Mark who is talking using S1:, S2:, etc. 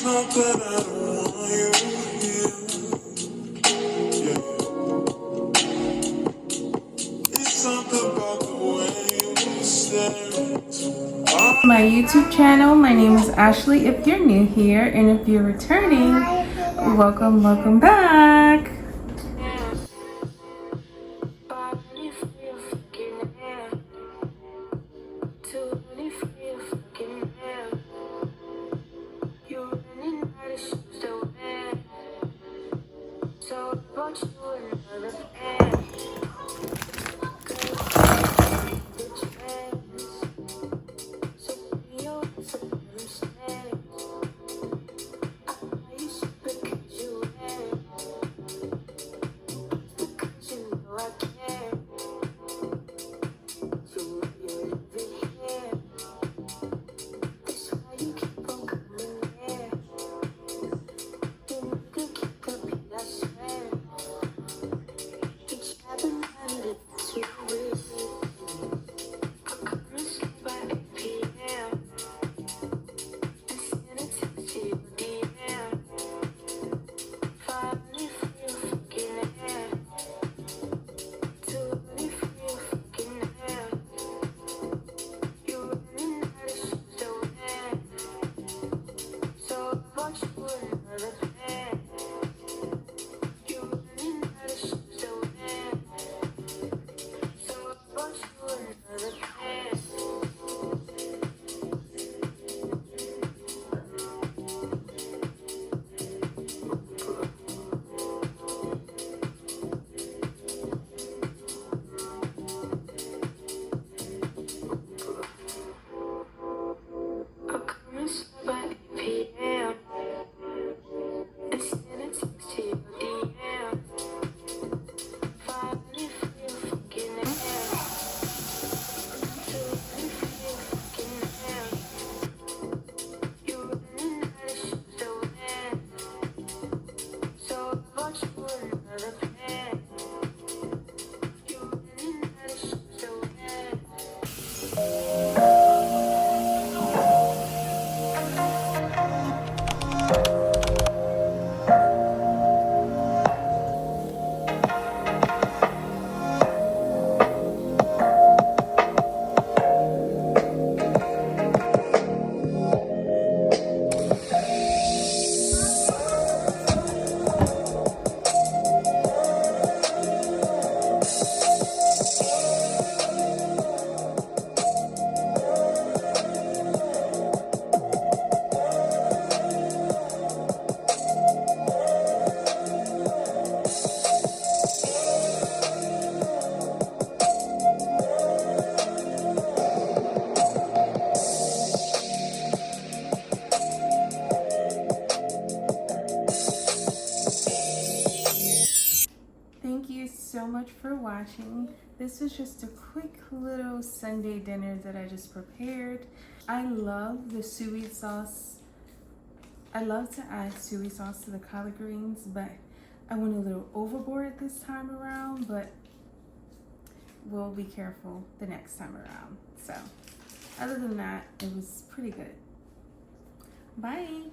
S1: not that I don't want you here. Yeah. It's something about the way you stare into my YouTube channel. My name is Ashley if you're new here, and if you're returning, welcome back. Thank you so much for watching. This was just a quick little Sunday dinner that I just prepared. I love the sui sauce. I love to add sui sauce to the collard greens, but I went a little overboard this time around, but we'll be careful the next time around. So other than that, it was pretty good. Bye.